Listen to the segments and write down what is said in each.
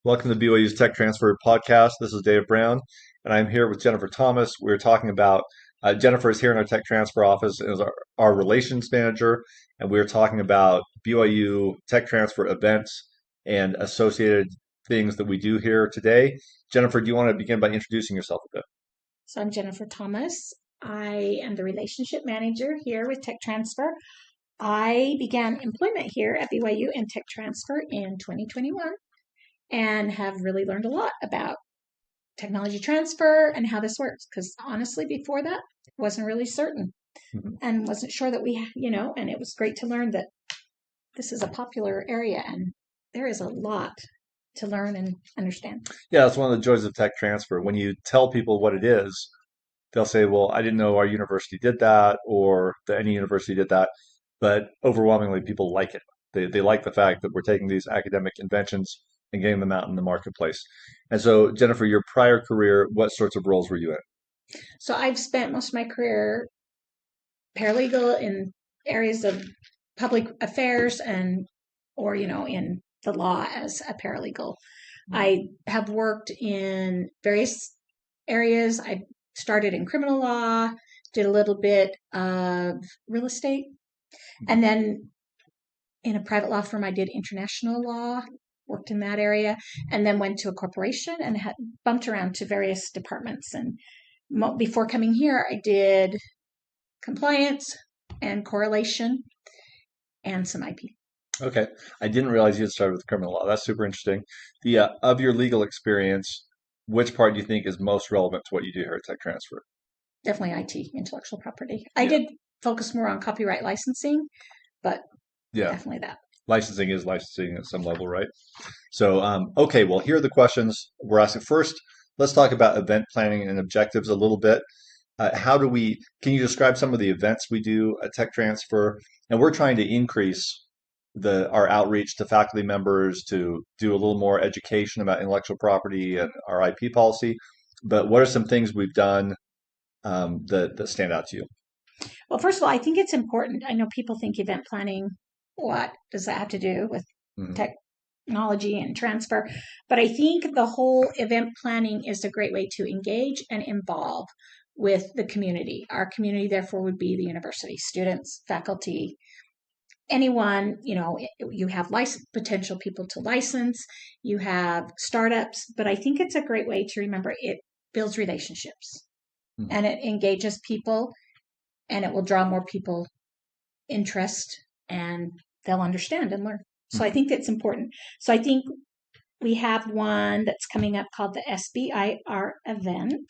Welcome to BYU's Tech Transfer Podcast. This is Dave Brown, and I'm here with Jennifer Thomas. We're talking about Jennifer is here in our Tech Transfer office as our relations manager, and we're talking about BYU Tech Transfer events and associated things that we do here today. Jennifer, do you want to begin by introducing yourself a bit? So I'm Jennifer Thomas. I am the relationship manager here with Tech Transfer. I began employment here at BYU in Tech Transfer in 2021 and have really learned a lot about technology transfer and how this works. Because honestly, before that, wasn't really certain Mhm. and wasn't sure that and it was great to learn that this is a popular area and there is a lot to learn and understand. Yeah, that's one of the joys of tech transfer. When you tell people what it is, they'll say, "Well, I didn't know our university did that, or that any university did that." But overwhelmingly, people like it. They like the fact that we're taking these academic inventions and getting them out in the marketplace. And so, Jennifer, your prior career, what sorts of roles were you in? So I've spent most of my career paralegal in areas of public affairs and or in the law as a paralegal. I have worked in various areas. I started in criminal law, did a little bit of real estate, and then in a private law firm I did international law, worked in that area, and then went to a corporation and had bumped around to various departments. And before coming here I did compliance and correlation and some IP. Okay, I didn't realize you had started with criminal law. That's super interesting. The of your legal experience, which part do you think is most relevant to what you do here at Tech Transfer? Definitely IT, intellectual property. I Yeah, did focus more on copyright licensing, but yeah. definitely that. Licensing is licensing at some level, right? So, okay, well, here are the questions we're asking. First, let's talk about event planning and objectives a little bit. Can you describe some of the events we do at Tech Transfer? And we're trying to increase our outreach to faculty members to do a little more education about intellectual property and our IP policy. But what are some things we've done that stand out to you? Well, first of all, I think it's important. I know people think event planning, what does that have to do with Mhm. technology and transfer? But I think the whole event planning is a great way to engage and involve with the community. Our community, therefore, would be the university, students, faculty, anyone. You have potential people to license, you have startups, but I think it's a great way to remember it builds relationships Mhm. and it engages people and it will draw more people interest and they'll understand and learn. So I Mhm. think that's important. So I think we have one that's coming up called the SBIR event,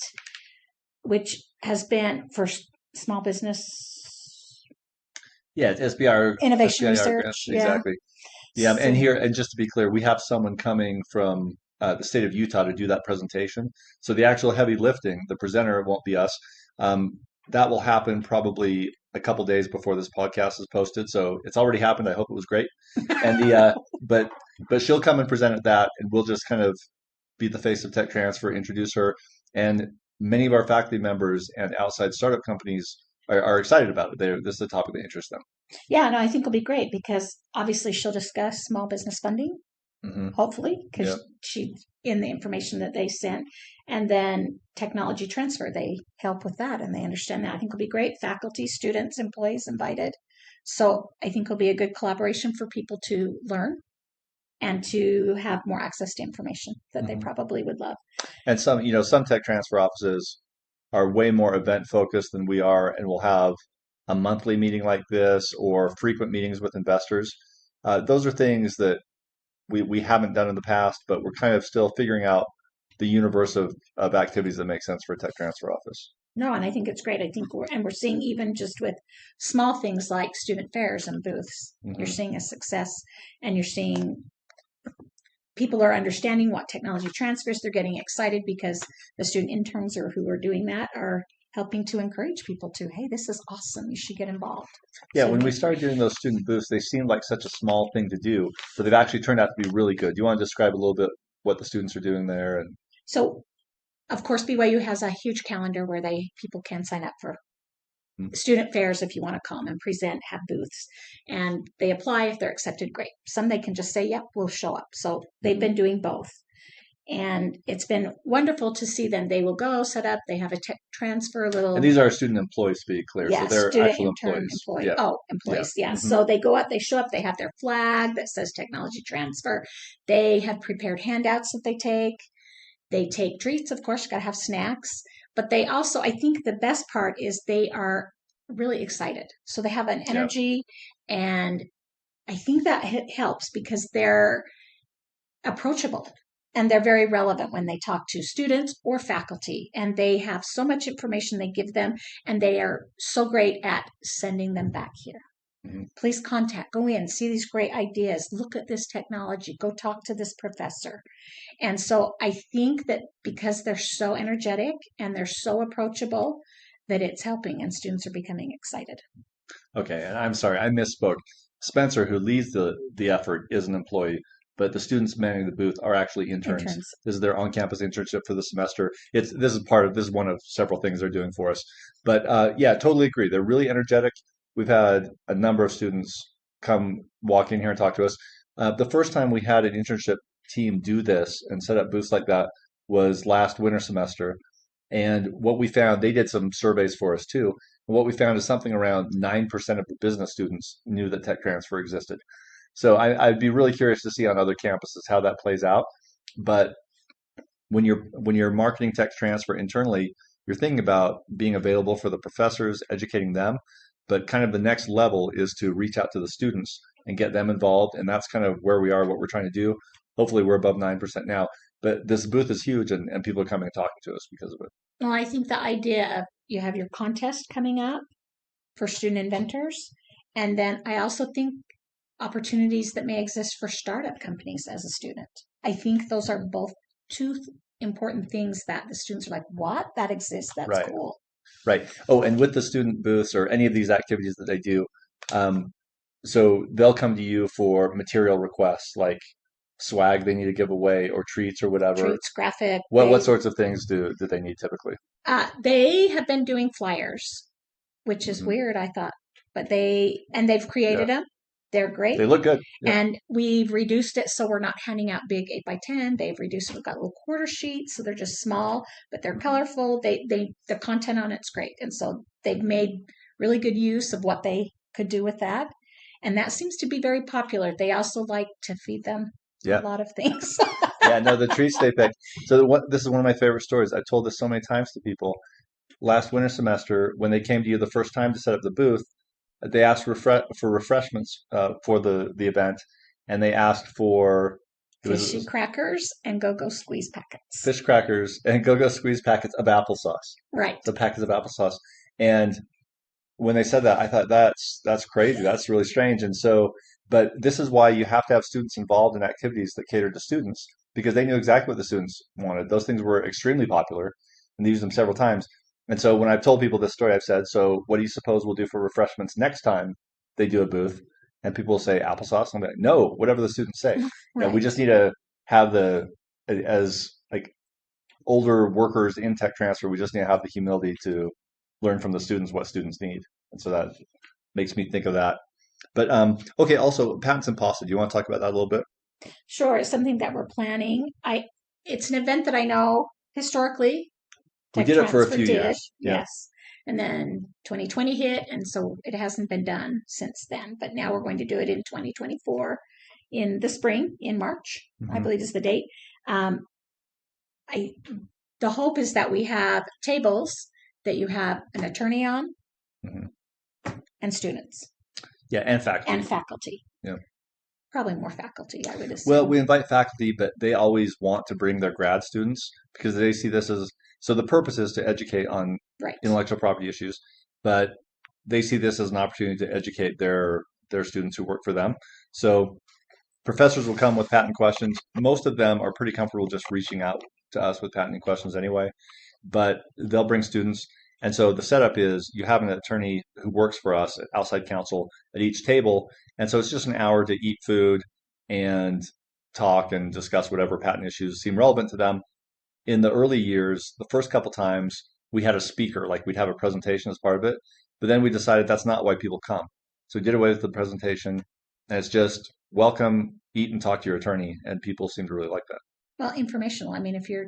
which has been for small business Yeah, it's innovation SBIR grant, research. Yeah. exactly. Yeah, and So here, and just to be clear, we have someone coming from the state of Utah to do that presentation. So the actual heavy lifting, the presenter won't be us. Um, that will happen probably a couple days before this podcast is posted. So it's already happened. I hope it was great. And the but she'll come and present at that, and we'll just kind of be the face of tech transfer, introduce her, and many of our faculty members and outside startup companies are excited about it. This is a topic that interests them. yeah, no, I think it'll be great because obviously she'll discuss small business funding, Hmm. hopefully, Yeah. because she in the information that they sent, and then technology transfer, they help with that and they understand that. I think it'll be great. Faculty, students, employees invited. So I think it'll be a good collaboration for people to learn and to have more access to information that they Hmm. probably would love. And some tech transfer offices are way more event focused than we are, and will have a monthly meeting like this or frequent meetings with investors. Those are things that we haven't done in the past, but we're kind of still figuring out the universe of activities that make sense for a tech transfer office. No, and I think it's great. I think we're seeing even just with small things like student fairs and booths, you're Hmm. seeing a success and you're seeing people are understanding what technology transfers. They're getting excited because the student interns or who are doing that are helping to encourage people to, hey, this is awesome. You should get involved. Yeah, So when we started doing those student booths, they seemed like such a small thing to do, but they've actually turned out to be really good. Do you want to describe a little bit what the students are doing there? And so of course BYU has a huge calendar where people can sign up for mm, student fairs if you want to come and present, have booths, and they apply. If they're accepted, great. Some they can just say, yep, we'll show up. So they've mhm. been doing both. And it's been wonderful to see them. They will go set up, they have a tech transfer And little. these are student employees, to be clear. So Yes, they're student, actual intern, employees. employee. Yeah. Oh, Yeah. employees. Yes. Hmm. So they go up, they show up, they have their flag that says technology transfer. They have prepared handouts that they take. They take treats, of course, you got to have snacks. But they also, I think the best part is they are really excited. So they have an Yeah. energy, and I think that helps because they're approachable and they're very relevant when they talk to students or faculty, and they have so much information they give them, and they are so great at sending them back here. Hmm. Please contact, go in, see these great ideas, look at this technology, go talk to this professor. And so I think that because they're so energetic and they're so approachable, that it's helping and students are becoming excited. Okay, and I'm sorry, I misspoke. Spencer, who leads the effort, is an employee, but the students manning the booth are actually interns. Interns. This is their on-campus internship for the semester. This is one of several things they're doing for us. But yeah, totally agree. They're really energetic. We've had a number of students come walk in here and talk to us. The first time we had an internship team do this and set up booths like that was last winter semester. And what we found, they did some surveys for us too. And what we found is something around 9% of the business students knew that tech transfer existed. So I'd be really curious to see on other campuses how that plays out. But when you're marketing tech transfer internally, you're thinking about being available for the professors, educating them. But kind of the next level is to reach out to the students and get them involved. And that's kind of where we are, what we're trying to do. Hopefully we're above 9% now. But this booth is huge and people are coming and talking to us because of it. Well, I think the idea of you have your contest coming up for student inventors. And then I also think opportunities that may exist for startup companies as a student. I think those are both two important things that the students are like, what? That exists. That's Right. cool. Right. Oh, and with the student booths or any of these activities that they do, um, so they'll come to you for material requests like swag they need to give away or treats or whatever. Treats, graphic. What sorts of things do they need typically? They have been doing flyers, which is Hmm. weird, I thought, but they've Yeah, created them. They're they great. look good. Yeah. And we've reduced it so we're not handing out big 8x10. They've reduced it. We've got little quarter sheets, so they're just small, but they're colorful. The content on it's great, and so they've made really good use of what they could do with that, and that seems to be very popular. They also like to feed them a Yeah. lot of things. Yeah. No, the treats they pick. So this is one of my favorite stories. I've told this so many times to people. Last winter semester, when they came to you the first time to set up the booth, they asked for refreshments for the event, and they asked for it Fishy was crackers and go-go squeeze packets. fish crackers and go-go squeeze packets of applesauce. Right. So packets of applesauce. And when they said that, I thought that's crazy. That's really strange. And so, but this is why you have to have students involved in activities that cater to students because they knew exactly what the students wanted. Those things were extremely popular, and they used them several times. And so when I've told people this story, I've said, "So what do you suppose we'll do for refreshments next time they do a booth?" And people will say applesauce. And I'm like, "No, whatever the students say. We Right. just need to have as like older workers in tech transfer, we just need to have the humility to learn from the students what students need." And so that makes me think of that. But okay, also patents and pasta. Do you want to talk about that a little bit? Sure, it's something that we're planning. It's an event that I know historically We Tech did it for a Transfer few did, years. Yeah. yes. And then 2020 hit, and so it hasn't been done since then. But now we're going to do it in 2024 in the spring, in March, I Hmm. believe is the date. Um, I the hope is that we have tables that you have an attorney on Hmm. and students Yeah, and faculty. and faculty. Yeah. Probably more faculty, I would Well, assume. we invite faculty, but they always want to bring their grad students because they see this as so the purpose is to educate on Right. intellectual property issues, but they see this as an opportunity to educate their students who work for them. So professors will come with patent questions. Most of them are pretty comfortable just reaching out to us with patent questions anyway, but they'll bring students. And so the setup is you have an attorney who works for us at outside counsel at each table. And so it's just an hour to eat food and talk and discuss whatever patent issues seem relevant to them. In the early years, the first couple times, we had a speaker, like we'd have a presentation as part of it. But then we decided that's not why people come. So we did away with the presentation, and it's just welcome, eat, and talk to your attorney. And people seem to really like that. Well, informational. I mean, if you're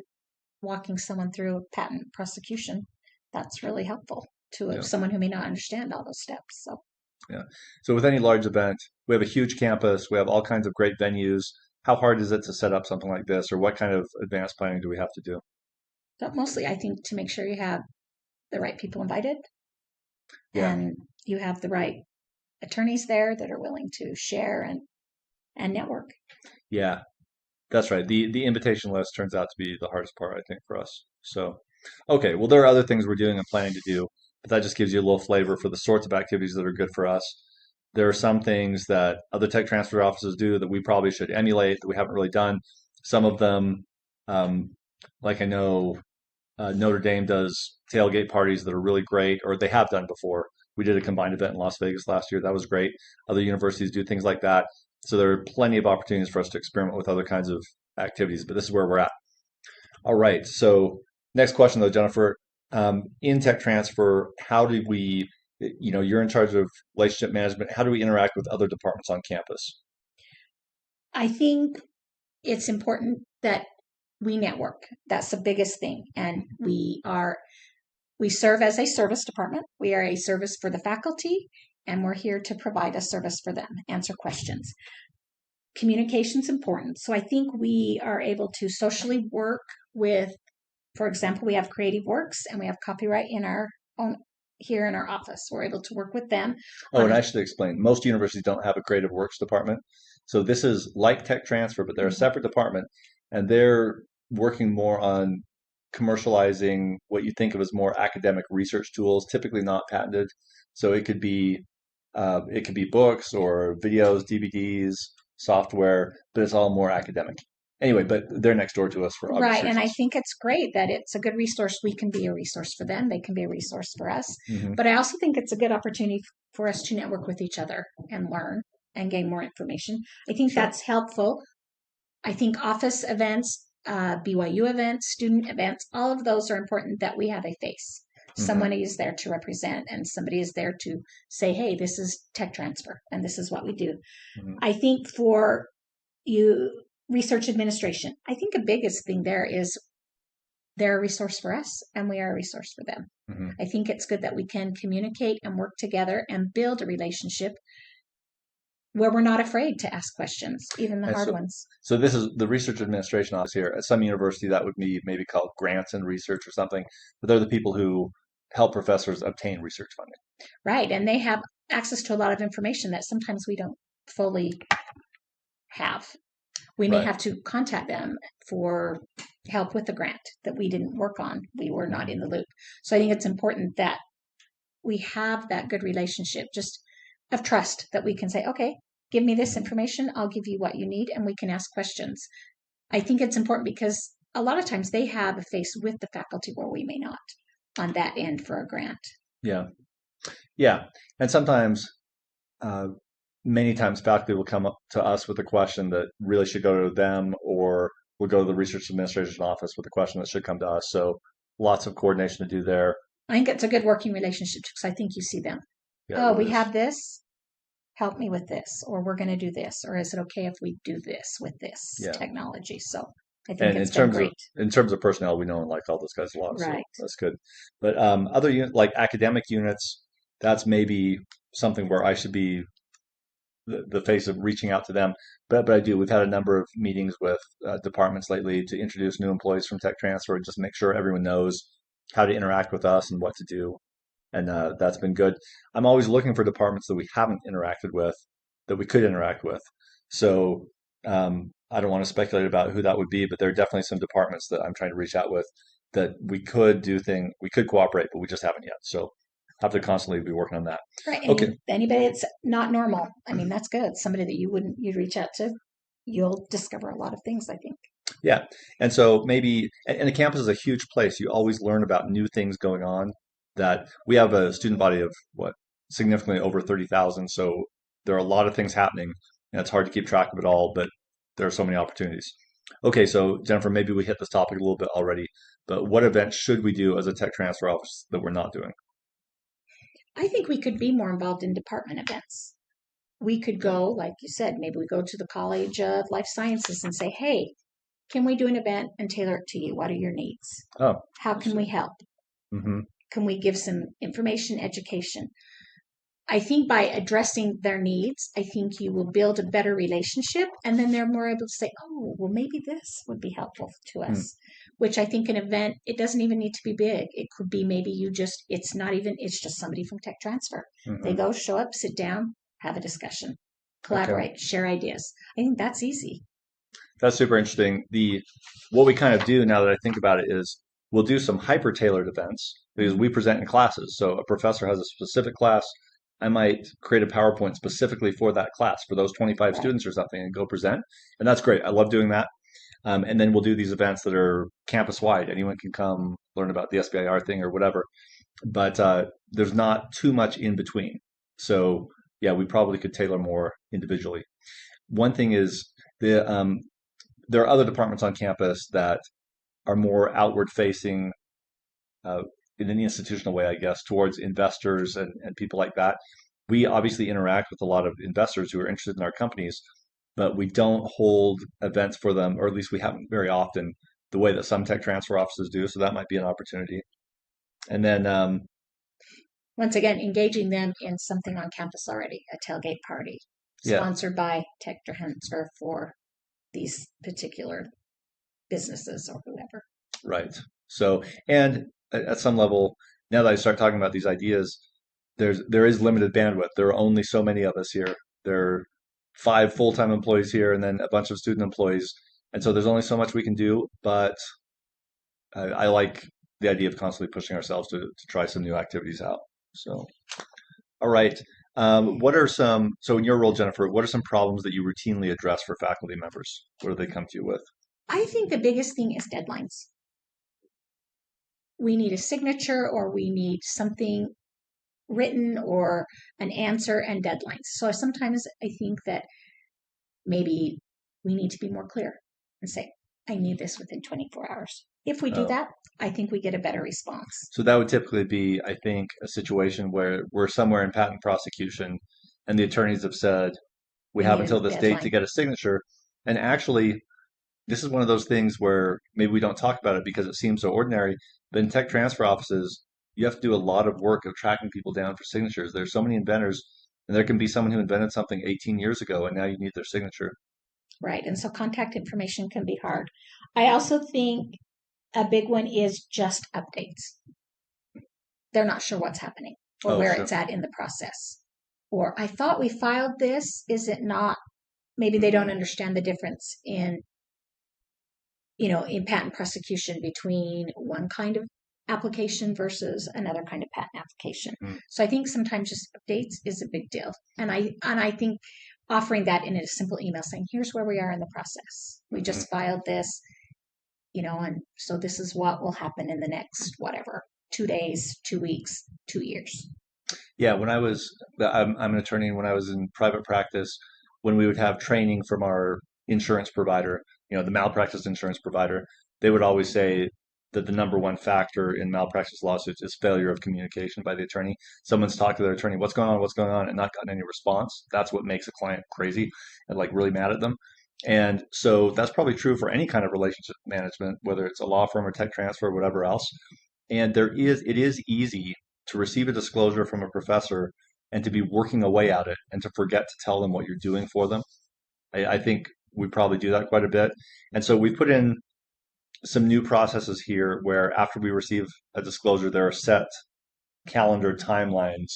walking someone through a patent prosecution, that's really helpful to Yeah. someone who may not understand all those steps. So Yeah. So with any large event, we have a huge campus, we have all kinds of great venues. How hard is it to set up something like this, or what kind of advanced planning do we have to do? but mostly, I think to make sure you have the right people invited Yeah. and you have the right attorneys there that are willing to share and network. Yeah. That's right. The invitation list turns out to be the hardest part, I think, for us. So, okay, well, there are other things we're doing and planning to do, but that just gives you a little flavor for the sorts of activities that are good for us. There are some things that other tech transfer offices do that we probably should emulate that we haven't really done. Some of them, um, like I know Notre Dame does tailgate parties that are really great, or they have done before. We did a combined event in Las Vegas last year. That was great. Other universities do things like that. So there are plenty of opportunities for us to experiment with other kinds of activities, but this is where we're at. All right. So next question though, Jennifer, in tech transfer, how do we, you're in charge of relationship management. How do we interact with other departments on campus? I think it's important that we network. That's the biggest thing. And we serve as a service department. We are a service for the faculty, and we're here to provide a service for them, answer questions. Communication's important. So I think we are able to socially work with, for example, we have Creative Works and we have copyright in our own here in our office. We're able to work with them Oh, on and a I should explain, most universities don't have a creative works department. So this is like tech transfer, but they're a separate department and they're working more on commercializing what you think of as more academic research tools, typically not patented. So it could be books or videos, DVDs, software, but it's all more academic. Anyway, but they're next door to us for obvious right. And I reasons. think it's great that it's a good resource. We can be a resource for them. They can be a resource for us. Hmm. But I also think it's a good opportunity for us to network with each other and learn and gain more information. I think Sure. that's helpful. I think office events, BYU events, student events, all of those are important that we have a face. Hmm. Somebody is there to represent and somebody is there to say, hey, this is tech transfer and this is what we do. Hmm. I think for you, research administration, I think the biggest thing there is they're a resource for us and we are a resource for them. Hmm. I think it's good that we can communicate and work together and build a relationship where we're not afraid to ask questions, even the And hard so, ones. so this is the research administration office here. At some university, that would be maybe called grants and research or something, but they're the people who help professors obtain research funding. Right. And they have access to a lot of information that sometimes we don't fully have. We may Right. have to contact them for help with the grant that we didn't work on. We were not Hmm. in the loop. So I think it's important that we have that good relationship, just of trust that we can say, okay, give me this Hmm. information. I'll give you what you need and we can ask questions. I think it's important because a lot of times they have a face with the faculty where we may not on that end for a grant. Yeah. Yeah. And sometimes, uh, many times faculty will come up to us with a question that really should go to them, or we'll go to the research administration office with a question that should come to us. So lots of coordination to do there. I think it's a good working relationship because I think you see them. Yeah, it Oh, really we is. have this. Help me with this, or we're going to do this, or is it okay if we do this with this Yeah. technology? So I think And it's been great. in terms of personnel, we know and like all those guys a lot, so Right. that's good. But other like academic units, that's maybe something where I should be the face of reaching out to them. But I do. We've had a number of meetings with departments lately to introduce new employees from tech transfer, and just make sure everyone knows how to interact with us and what to do, and that's been good. I'm always looking for departments that we haven't interacted with that we could interact with. So I don't want to speculate about who that would be, but there are definitely some departments that I'm trying to reach out with that we could cooperate, but we just haven't yet. So have to constantly be working on that. Right. Okay. And anybody that's not normal, I mean, that's good. Somebody that you'd reach out to, you'll discover a lot of things, I think. Yeah. And so maybe, and the campus is a huge place. You always learn about new things going on that we have a student body of what, significantly over 30,000. So there are a lot of things happening and it's hard to keep track of it all, but there are so many opportunities. Okay. So Jennifer, maybe we hit this topic a little bit already, but what events should we do as a tech transfer office that we're not doing? I think we could be more involved in department events. We could Yeah. go, like you said, maybe we go to the College of Life Sciences and say, hey, Can we do an event and tailor it to you? What are your needs? Oh, How I can see. we help? Hmm. Can we give some information, education? I think by addressing their needs, I think you will build a better relationship, and then they're more able to say, oh, well, maybe this would be helpful to Hmm. us. Which I think an event, it doesn't even need to be big. It could be maybe it's just somebody from tech transfer. They Hmm. go, show up, sit down, have a discussion, Okay. collaborate, share ideas. I think that's easy. That's super interesting. The what we kind of do now that I think about it is we'll do some hyper tailored events because Mm-hmm. we present in classes. So a professor has a specific class. I might create a PowerPoint specifically for that class for those 25 Right. students or something and go present. And that's great. I love doing that. And then we'll do these events that are campus wide. Anyone can come learn about the SBIR thing or whatever. But there's not too much in between. So yeah, we probably could tailor more individually. One thing is there are other departments on campus that are more outward facing uh, in an institutional way, I guess, towards investors and people like that. We obviously interact with a lot of investors who are interested in our companies, but we don't hold events for them, or at least we haven't very often, the way that some tech transfer offices do. So that might be an opportunity. And then, Once again, engaging them in something on campus already, a tailgate party yeah, sponsored by tech transfer for these particular businesses or whoever. right. So, and at some level, now that I start talking about these ideas, there is limited bandwidth. There are only so many of us here. There are 5 full-time employees here, and then a bunch of student employees, and so there's only so much we can do. But I like the idea of constantly pushing ourselves to try some new activities out. So, all right. What are some, so in your role, Jennifer, what are some problems that you routinely address for faculty members? What do they come to you with? I think the biggest thing is deadlines. We need a signature or we need something written or an answer and deadlines. So sometimes I think that maybe we need to be more clear and say, I need this within 24 hours. If we do Oh. that, I think we get a better response. So that would typically be, I think, a situation where we're somewhere in patent prosecution and the attorneys have said, we We have need a until this date to deadline. get a signature. And actually, this is one of those things where maybe we don't talk about it because it seems so ordinary. But in tech transfer offices, you have to do a lot of work of tracking people down for signatures. There's so many inventors, and there can be someone who invented something 18 years ago, and now you need their signature. Right. And so contact information can be hard. I also think a big one is just updates. They're not sure what's happening or Oh, where sure. it's at in the process. Or I thought we filed this. Is it not? Maybe they don't understand the difference in patent prosecution between one kind of application versus another kind of patent application. Mm-hmm. So I think sometimes just updates is a big deal. And I think offering that in a simple email saying, here's where we are in the process. We Mm-hmm. just filed this, and so this is what will happen in the next whatever, 2 days, 2 weeks, 2 years. Yeah, I'm an attorney. When I was in private practice, when we would have training from our insurance provider, the malpractice insurance provider, they would always say that the number one factor in malpractice lawsuits is failure of communication by the attorney. Someone's talked to their attorney, what's going on, and not gotten any response. That's what makes a client crazy and like really mad at them. And so that's probably true for any kind of relationship management, whether it's a law firm or tech transfer or whatever else. And it is easy to receive a disclosure from a professor and to be working away at it and to forget to tell them what you're doing for them. I think we probably do that quite a bit. And so we put in some new processes here where after we receive a disclosure, there are set calendar timelines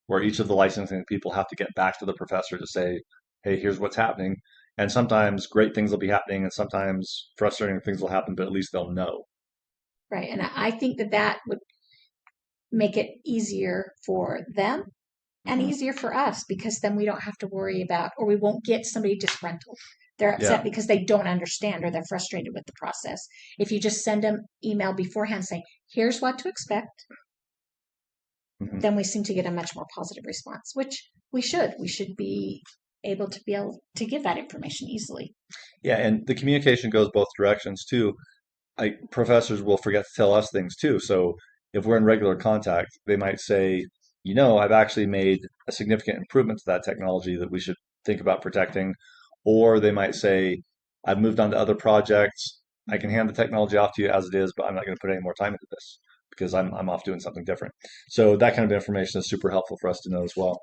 where each of the licensing people have to get back to the professor to say, hey, here's what's happening. And sometimes great things will be happening and sometimes frustrating things will happen, but at least they'll know. Right. And I think that would make it easier for them and Hmm. easier for us because then we don't have to worry about, or we won't get somebody disgruntled. They're upset Yeah. because they don't understand or they're frustrated with the process. If you just send them email beforehand saying, here's what to expect, Hmm. then we seem to get a much more positive response, which we should. We should be able to give that information easily. Yeah, and the communication goes both directions too. Professors will forget to tell us things too. So if we're in regular contact, they might say, I've actually made a significant improvement to that technology that we should think about protecting. Or they might say, I've moved on to other projects. I can hand the technology off to you as it is, but I'm not going to put any more time into this because I'm off doing something different. So that kind of information is super helpful for us to know as well.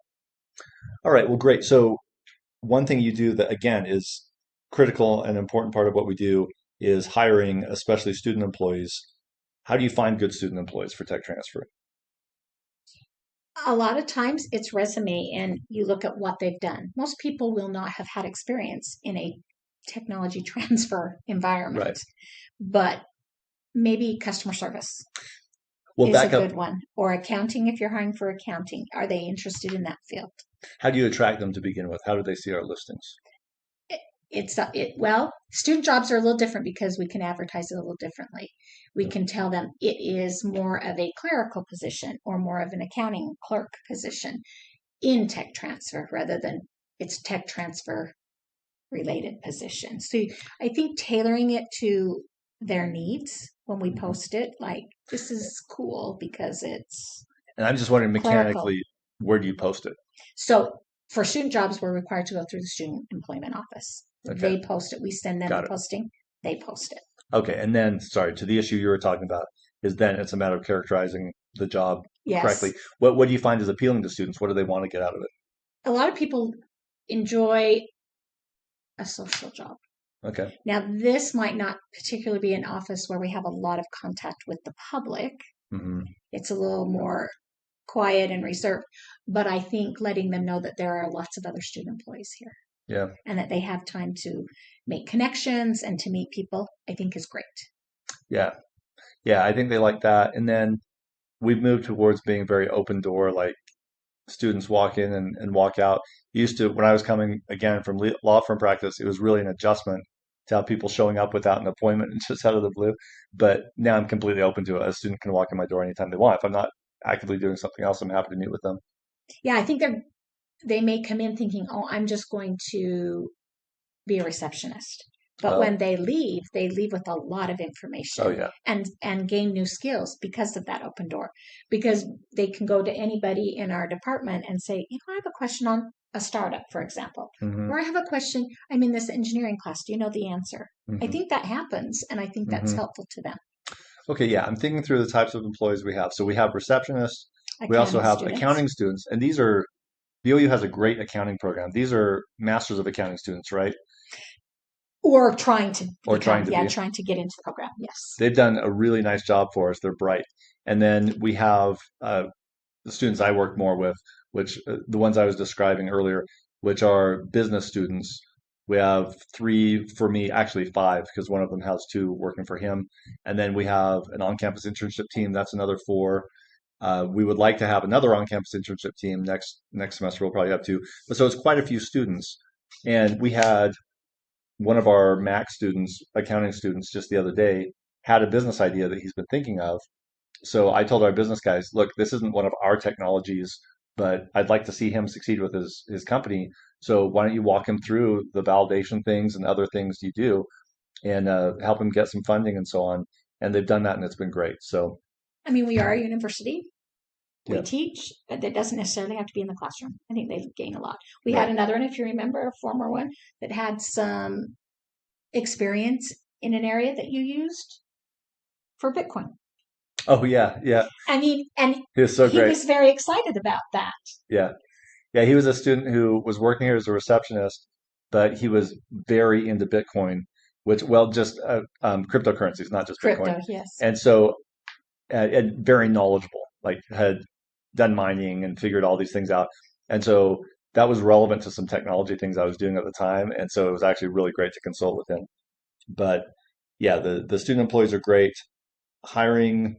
All right, well, great. So one thing you do that again is critical and important part of what we do is hiring, especially student employees. How do you find good student employees for tech transfer? A lot of times it's resume and you look at what they've done. Most people will not have had experience in a technology transfer Right. environment, but maybe customer service Well, is a back up. good one, or accounting if you're hiring for accounting. Are they interested in that field? How do you attract them to begin with? How do they see our listings? Well, student jobs are a little different because we can advertise it a little differently. We can tell them it is more of a clerical position or more of an accounting clerk position in tech transfer rather than it's tech transfer related position. So I think tailoring it to their needs when we Mhm. post it, like this is cool because it's And I'm just wondering clerical. mechanically, where do you post it? So for student jobs, we're required to go through the student employment office. Okay, They post it. We send them the got it. posting. They post it. Okay, and then, sorry, to the issue you were talking about, is then it's a matter of characterizing the job correctly. Yes. What do you find is appealing to students? What do they want to get out of it? A lot of people enjoy a social job. Okay. Now, this might not particularly be an office where we have a lot of contact with the public. Hmm. It's a little more quiet and reserved, but I think letting them know that there are lots of other student employees here Yeah. and that they have time to make connections and to meet people, I think is great. Yeah. Yeah. I think they like that. And then we've moved towards being very open door, like students walk in and walk out. Used to, when I was coming again from law firm practice, it was really an adjustment to have people showing up without an appointment and just out of the blue. But now I'm completely open to it. A student can walk in my door anytime they want. If I'm not actively doing something else, I'm happy to meet with them. Yeah, I think they may come in thinking, "Oh, I'm just going to be a receptionist." But Oh, when they leave with a lot of oh information yeah. and gain new skills because of that open door. Because they can go to anybody in our department and say, I have a question on a startup, for example, Hmm. or I have a question, I'm in this engineering class. Do you know the answer? I Hmm. think that happens, and I think that's Hmm. helpful to them. Okay, yeah, I'm thinking through the types of employees we have. So we have receptionists, we also Accounting have students accounting students, and these are BYU has a great accounting program. These are masters of accounting students, right? or trying to Or trying become, to yeah, be. trying to get into the program. Yes. They've done a really nice job for us. They're bright. And then we have the students I work more with, which the ones I was describing earlier, which are business students. We have three for me, actually five, because one of them has two working for him. And then we have an on-campus internship team. That's another four. We would like to have another on-campus internship team next semester. We'll probably have two. But so it's quite a few students. And we had one of our Mac students, accounting students, just the other day had a business idea that he's been thinking of. So I told our business guys, look, this isn't one of our technologies, but I'd like to see him succeed with his company. So why don't you walk him through the validation things and other things you do and help him get some funding and so on. And they've done that and it's been great. So I mean, we are a university. We yeah, teach, but that doesn't necessarily have to be in the classroom. I think they gain a lot. We had right. another one, if you remember, a former one that had some experience in an area that you used for Bitcoin. Oh yeah, yeah. I mean, and He was so he great. was very excited about that. Yeah. Yeah, he was a student who was working here as a receptionist, but he was very into Bitcoin, which, well, just cryptocurrencies, not just Bitcoin. Crypto, yes. And so, and very knowledgeable, like had done mining and figured all these things out. And so that was relevant to some technology things I was doing at the time. And so it was actually really great to consult with him. But yeah, the student employees are great. Hiring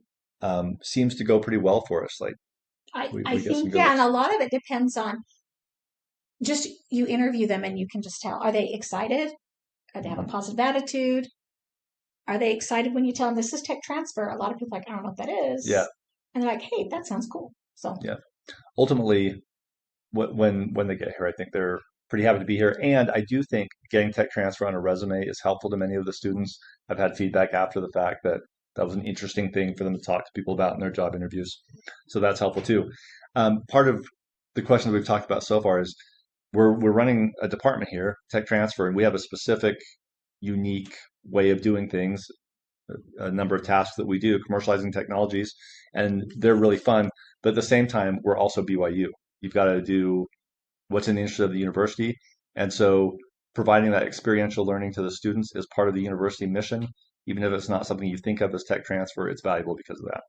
seems to go pretty well for us. Like I we get some think, good yeah, and ones. a lot of it depends on just you interview them and you can just tell, are they excited? Are they have a Mhm. positive attitude? Are they excited when you tell them this is tech transfer? A lot of people are like, I don't know what that Yeah, is. And they're like, hey, that sounds cool. So yeah. Ultimately, when they get here, I think they're pretty happy to be here. And I do think getting tech transfer on a resume is helpful to many of the students. I've had feedback after the fact that that was an interesting thing for them to talk to people about in their job interviews. So that's helpful too. Part of the question that we've talked about so far is we're running a department here, tech transfer, and we have a specific unique way of doing things, a number of tasks that we do, commercializing technologies, and they're really fun. But at the same time, we're also BYU. You've got to do what's in the interest of the university. And so providing that experiential learning to the students is part of the university mission. Even if it's not something you think of as tech transfer, it's valuable because of that.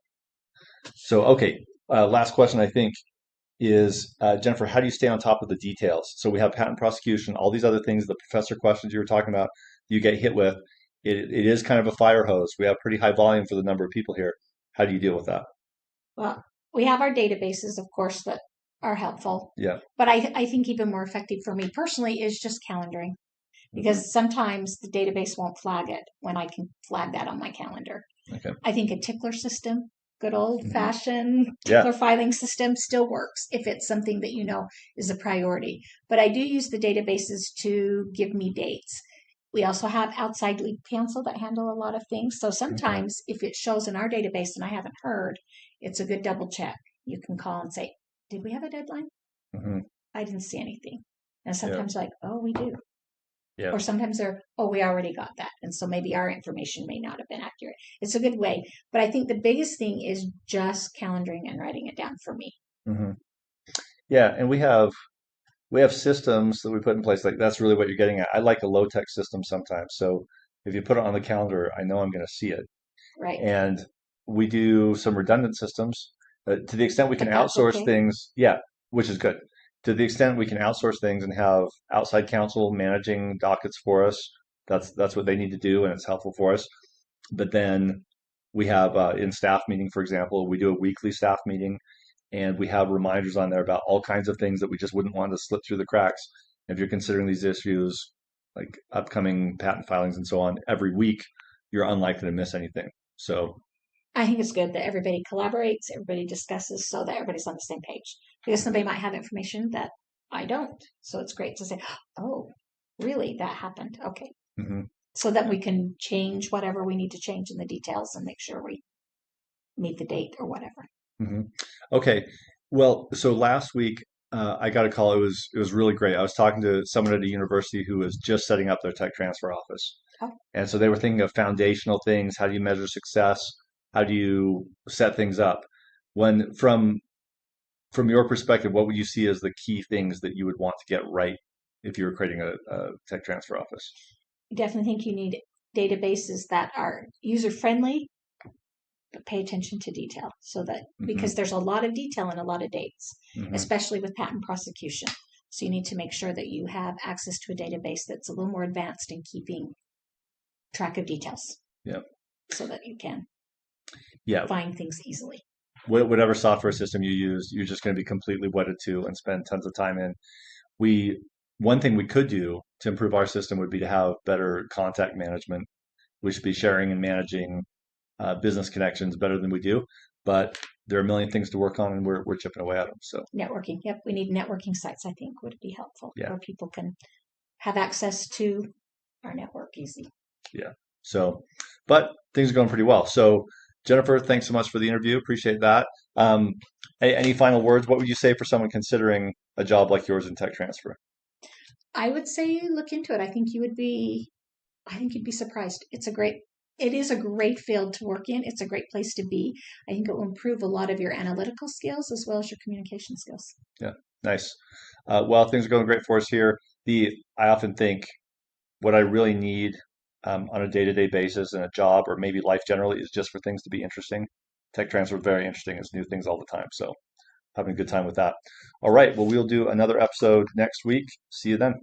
So, okay, last question, I think, is Jennifer, how do you stay on top of the details? So we have patent prosecution, all these other things, the professor questions you were talking about, you get hit with. It is kind of a fire hose. We have pretty high volume for the number of people here. How do you deal with that? Well, we have our databases, of course, that are helpful. Yeah. But I think even more effective for me personally is just calendaring because sometimes the database won't flag it when I can flag that on my calendar. Okay. I think a tickler system, good old Mhm. fashioned Yeah. tickler filing system, still works if it's something that you know is a priority. But I do use the databases to give me dates. We also have outside legal counsel that handle a lot of things. So Okay. sometimes if it shows in our database and I haven't heard, it's a good double check. You can call and say, did we have a deadline? Hmm. I didn't see anything. And Yeah. sometimes like, oh, we do. Yeah. Or sometimes they're, oh, we already got that. And so maybe our information may not have been accurate. It's a good way. But I think the biggest thing is just calendaring and writing it down for me. Hmm. Yeah. And we have systems that we put in place. Like that's really what you're getting at. I like a low tech system sometimes. So if you put it on the calendar, I know I'm going to see it. Right. And we do some redundant systems to the extent we can If that's outsource okay. things. Yeah, which is good. To the extent we can outsource things and have outside counsel managing dockets for us, that's what they need to do, and it's helpful for us. But then we have in staff meeting, for example, we do a weekly staff meeting, and we have reminders on there about all kinds of things that we just wouldn't want to slip through the cracks. If you're considering these issues, like upcoming patent filings and so on, every week, you're unlikely to miss anything. So I think it's good that everybody collaborates, everybody discusses so that everybody's on the same page. Because somebody might have information that I don't. So it's great to say, oh, really, that happened. Okay. mhm, So that we can change whatever we need to change in the details and make sure we meet the date or whatever. mhm. Okay. Well, so last week I got a call. It was really great. I was talking to someone at a university who was just setting up their tech transfer office. Oh, And so they were thinking of foundational things. How do you measure success? How do you set things up? When from your perspective, what would you see as the key things that you would want to get right if you were creating a tech transfer office? I definitely think you need databases that are user friendly, but pay attention to detail so that Hmm. because there's a lot of detail and a lot of dates, Hmm. especially with patent prosecution. So you need to make sure that you have access to a database that's a little more advanced in keeping track of details Yeah. so that you can Yeah. find things easily. Whatever software system you use, you're just going to be completely wedded to and spend tons of time in. We One thing we could do to improve our system would be to have better contact management. We should be sharing and managing business connections better than we do, but there are a million things to work on, and we're chipping away at them. So Networking. Yep. We need networking sites, I think, would be helpful yeah, where people can have access to our network easy. yeah. So, but things are going pretty well. So Jennifer, thanks so much for the interview. Appreciate that. Um, any final words? What would you say for someone considering a job like yours in tech transfer? I would say look into it. I think you'd be surprised. It is a great field to work in. It's a great place to be. I think it will improve a lot of your analytical skills as well as your communication skills. Yeah, nice. Well, things are going great for us here. I often think what I really need on a day-to-day basis in a job or maybe life generally is just for things to be interesting. Tech transfer is very interesting. It's new things all the time. So having a good time with that. All right. Well, we'll do another episode next week. See you then.